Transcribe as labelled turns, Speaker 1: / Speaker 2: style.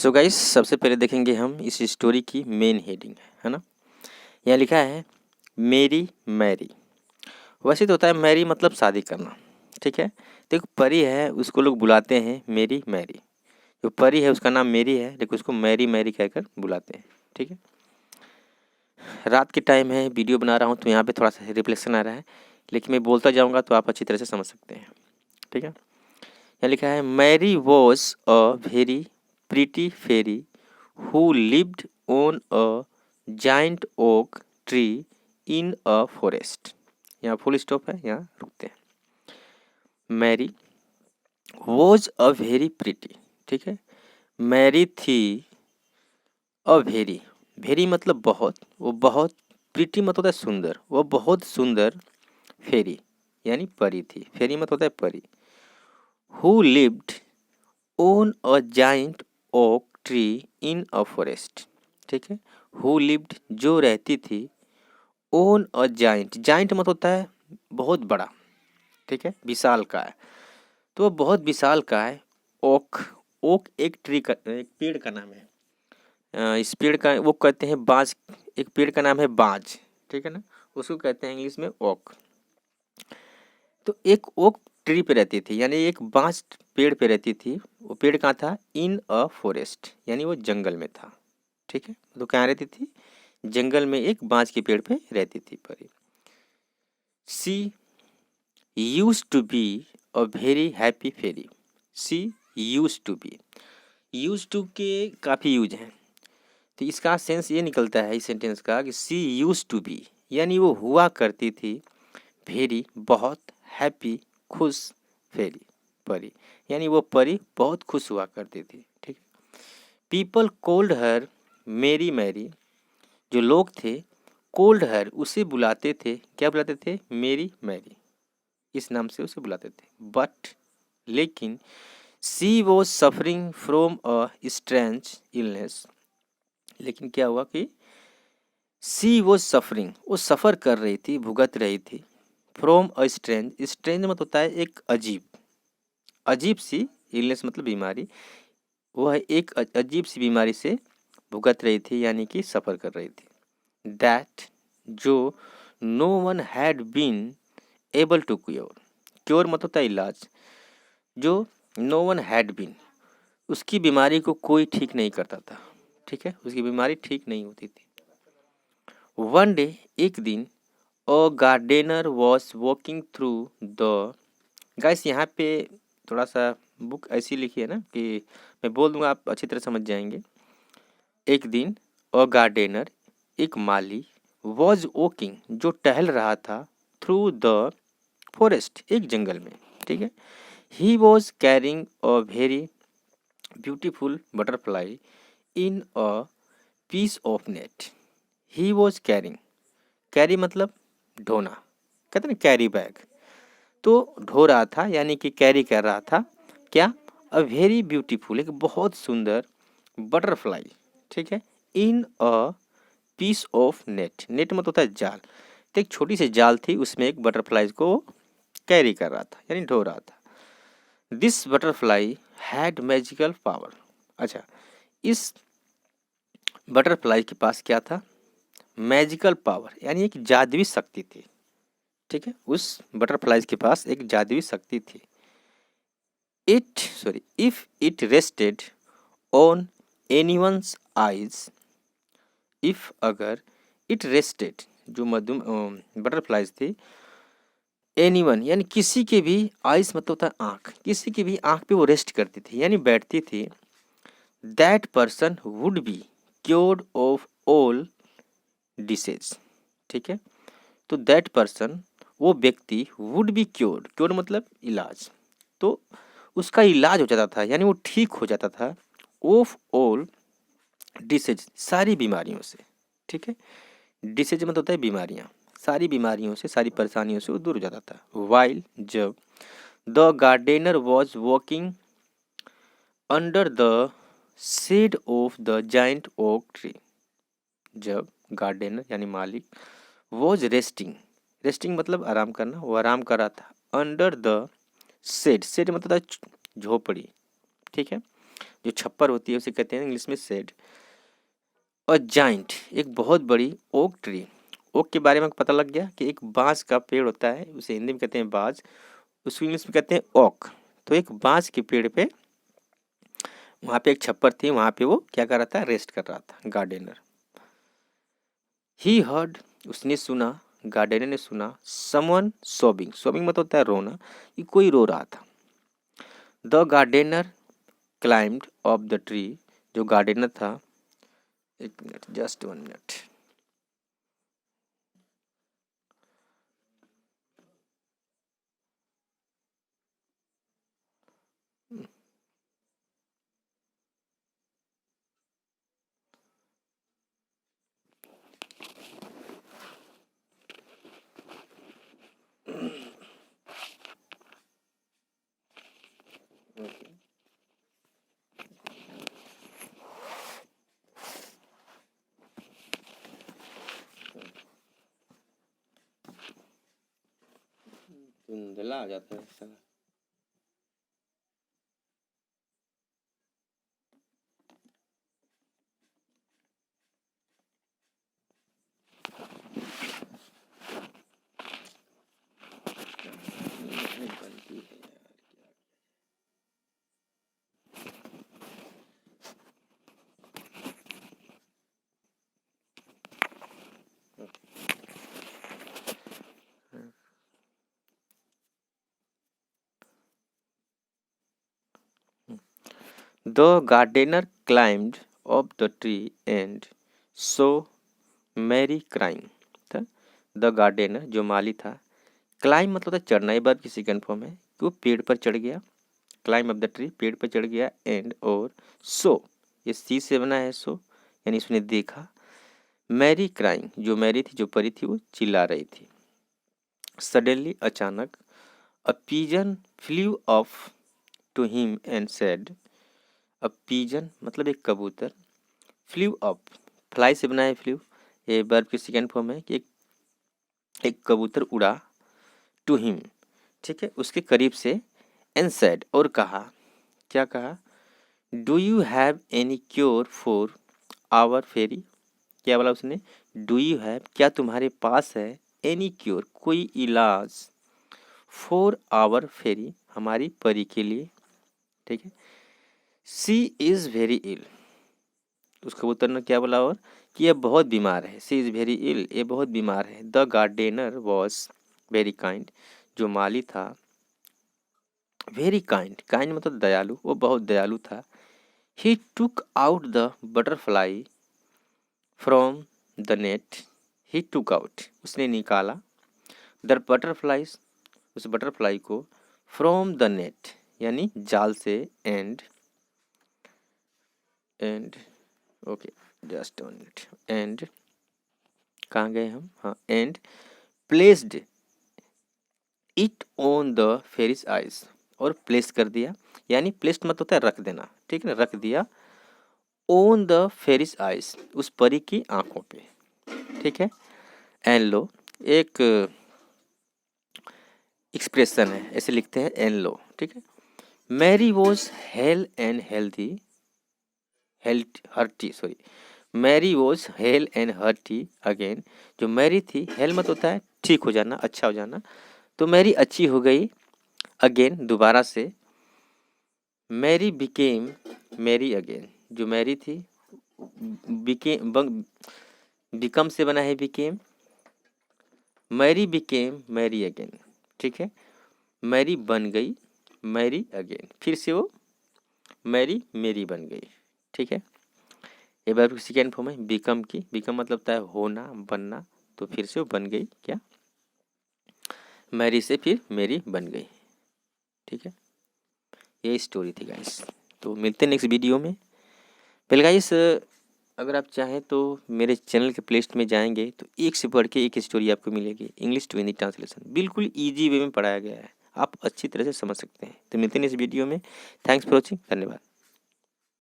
Speaker 1: So guys, सबसे पहले देखेंगे हम इस स्टोरी की मेन हेडिंग है ना। यहाँ लिखा है मेरी मैरी। वैसे तो होता है मैरी मतलब शादी करना, ठीक है। तो एक परी है, उसको लोग बुलाते हैं मेरी मैरी। जो परी है उसका नाम मेरी है, लेकिन उसको मैरी मैरी कहकर बुलाते हैं, ठीक है। रात के टाइम है, वीडियो बना रहा हूँ तो यहाँ पे थोड़ा सा रिफ्लेक्शन आ रहा है, लेकिन मैं बोलता जाऊँगा तो आप अच्छी तरह से समझ सकते हैं, ठीक है। यहाँ लिखा है Mary was a very pretty fairy who lived on a giant oak tree in a forest। यहाँ फुल स्टॉप है, यहाँ रुकते हैं। Mary was a very pretty, ठीक है। मैरी थी अ वेरी, वेरी मतलब बहुत, वो बहुत, प्रिटी मतलब होता है सुंदर, वो बहुत सुंदर फेरी यानी परी थी। फेरी मतलब होता है परी। Who lived own a giant oak tree in a forest, ठीक है। हु लिव्ड जो रहती थी, ओन अ जाइंट, जाइंट मतलब होता है बहुत बड़ा, ठीक है, विशाल का है। तो वो बहुत विशाल का है। ओक, ओक एक ट्री का, एक पेड़ का नाम है। इस पेड़ का वो कहते हैं बाज, एक पेड़ का नाम है बाज, ठीक है ना, उसको कहते हैं इंग्लिश में ओक। तो एक ओक ट्री पे रहती थी, यानी एक बांस पेड़ पे रहती थी। वो पेड़ कहाँ था? इन अ फॉरेस्ट, यानी वो जंगल में था, ठीक है। तो कहाँ रहती थी? जंगल में एक बांस के पेड़ पे रहती थी परी। She used to be a very happy fairy. She used to be, used to के काफ़ी यूज हैं, तो इसका सेंस ये निकलता है इस सेंटेंस का कि सी यूज टू बी, यानी वो हुआ करती थी वेरी बहुत, हैप्पी खुश, फेरी परी, यानी वो परी बहुत खुश हुआ करती थी, ठीक। पीपल कोल्ड हर मेरी मैरी, जो लोग थे कोल्ड हर उसे बुलाते थे, क्या बुलाते थे? मेरी मैरी, इस नाम से उसे बुलाते थे। बट लेकिन she was suffering from a strange illness, लेकिन क्या हुआ कि सी वॉज सफरिंग, वो सफ़र कर रही थी, भुगत रही थी, फ्रॉम अ स्ट्रेंज, स्ट्रेंज मतलब होता है एक अजीब, अजीब सी, इलनेस मतलब बीमारी, वह एक अजीब सी बीमारी से भुगत रही थी, यानी कि सफ़र कर रही थी। दैट, जो no one had been able to cure, cure मतलब होता है इलाज, जो नो वन हैड बीन, उसकी बीमारी को कोई ठीक नहीं करता था, ठीक है, उसकी बीमारी ठीक नहीं होती थी। वन डे, एक दिन, a gardener was walking through the, guys यहाँ पे थोड़ा सा बुक ऐसी लिखी है ना कि मैं बोल दूंगा आप अच्छी तरह समझ जाएंगे। एक दिन अ गार्डनर, एक माली, वॉज वॉकिंग जो टहल रहा था, थ्रू द फॉरेस्ट एक जंगल में, ठीक है। He was carrying a very beautiful butterfly in a piece of net. He was carrying, carry मतलब ढोना, कहते हैं कैरी बैग, तो ढो रहा था यानी कि कैरी कर रहा था क्या? अ वेरी ब्यूटीफुल, एक बहुत सुंदर बटरफ्लाई, ठीक है, in a piece of net, net मतलब होता है जाल, तो एक छोटी सी जाल थी, उसमें एक बटरफ्लाई को कैरी कर रहा था यानी ढो रहा था। This butterfly had magical power. अच्छा, इस बटरफ्लाई के पास क्या था? मैजिकल पावर, यानी एक जादुई शक्ति थी, ठीक है, उस बटरफ्लाइज के पास एक जादुई शक्ति थी। If it rested on anyone's eyes, if अगर, इट रेस्टेड जो मधु बटरफ्लाइज थी, एनीवन यानी किसी के भी, आइज मतलब होता है आँख, किसी की भी आँख पे वो रेस्ट करती थी यानी बैठती थी, that person would be cured of all dishes, ठीक है। तो दैट पर्सन, वो व्यक्ति, वुड बी क्योर्ड, क्योर्ड मतलब इलाज, तो उसका इलाज हो जाता था यानी वो ठीक हो जाता था, ऑफ ऑल डिसीज सारी बीमारियों से, ठीक है। डिसीज मतलब होता है बीमारियां, सारी बीमारियों से, सारी परेशानियों से वो दूर हो जाता था। वाइल, जब, the gardener was walking under the shade of the giant oak tree, जब गार्डनर यानी मालिक, वॉज रेस्टिंग, रेस्टिंग मतलब आराम करना, वो आराम कर रहा था, अंडर द शेड, शेड मतलब होता है झोपड़ी, ठीक है, जो छप्पर होती है उसे कहते हैं इंग्लिश में शेड। और जाइंट, एक बहुत बड़ी ओक ट्री। ओक के बारे में पता लग गया कि एक बांस का पेड़ होता है, उसे हिंदी में कहते हैं बाज, उसको इंग्लिश में कहते हैं ओक। तो एक बांस के पेड़ पे वहाँ पे एक छप्पर थी, वहाँ पे वो क्या कर रहा था, रेस्ट कर रहा था गार्डनर। ही हर्ड, उसने सुना, गार्डनर ने सुना, समवन सोबिंग, सोबिंग मतलब होता है रोना, कि कोई रो रहा था। The gardener climbed off the tree, जो गार्डनर था, एक मिनट, जस्ट 1 मिनट। धुंधला आ जाता है साला। बनती है यार। The gardener climbed up the tree and saw Mary crying. The gardener, जो माली था, क्लाइम मतलब था चढ़ना, ये वर्ब की सेकंड फॉर्म है कि वो पेड़ पर चढ़ गया। क्लाइम अप द ट्री, पेड़ पर चढ़ गया, एंड और सो, ये सी से बना है सो, यानी उसने देखा, मैरी क्राइंग, जो मैरी थी, जो परी थी, वो चिल्ला रही थी। सडनली, अचानक, a pigeon flew off to him and said, a pigeon मतलब एक कबूतर, फ्लू अप, फ्लाई से बना है फ्लू, ये वर्ब की सेकंड फॉर्म है कि एक कबूतर उड़ा, टू हिम, ठीक है, उसके करीब से, एंड सेड, और कहा, क्या कहा, do you have any cure for our fairy, क्या बोला उसने, डू यू हैव, क्या तुम्हारे पास है, एनी क्योर, कोई इलाज, फॉर आवर फेरी, हमारी परी के लिए, ठीक है। सी इज वेरी इल, उस कबूतर ने क्या बोला, और कि यह बहुत बीमार है, सी इज वेरी इल, ये बहुत बीमार है। The gardener was very kind, जो माली था, वेरी काइंड, काइंड मतलब दयालु, वो बहुत दयालु था। He took out the butterfly from the net, he took out, उसने निकाला, द बटरफ्लाईज, उस बटरफ्लाई को, फ्रॉम द नेट यानी जाल से, and okay, just 1 minute, and कहाँ गए हम, हाँ, and placed it on the fairy's eyes, और प्लेस कर दिया, यानी प्लेस्ड मत होता है रख देना, ठीक है ना, रख दिया, ऑन द फेरिस आइज, उस परी की आंखों पे, ठीक है। एन लो, एक एक्सप्रेशन है, ऐसे लिखते हैं एन लो, ठीक है। Mary was hale and healthy, hearty, sorry, Mary was hale and hearty again, जो मैरी थी, हेल मत होता है ठीक हो जाना, अच्छा हो जाना, तो मैरी अच्छी हो गई, अगेन दोबारा से, मैरी बिकेम मैरी अगेन, जो मैरी थी, बिकम से बना है became, Mary became Mary again, ठीक है, मैरी बन गई, मैरी अगेन, फिर से वो मैरी मेरी बन गई, ठीक है। ये वर्ब की सेकेंड फॉर्म है बिकम की, बिकम मतलब होता है होना, बनना, तो फिर से वो बन गई, क्या, मैरी से फिर मेरी बन गई, ठीक है। ये स्टोरी थी गाइस, तो मिलते हैं नेक्स्ट वीडियो में। पहले गाइस, अगर आप चाहें तो मेरे चैनल के प्लेलिस्ट में जाएंगे तो एक से बढ़ के एक स्टोरी आपको मिलेगी, इंग्लिश टू हिंदी ट्रांसलेशन, बिल्कुल ईजी वे में पढ़ाया गया है, आप अच्छी तरह से समझ सकते हैं। तो मिलते हैं इस वीडियो में, थैंक्स फॉर वॉचिंग, धन्यवाद।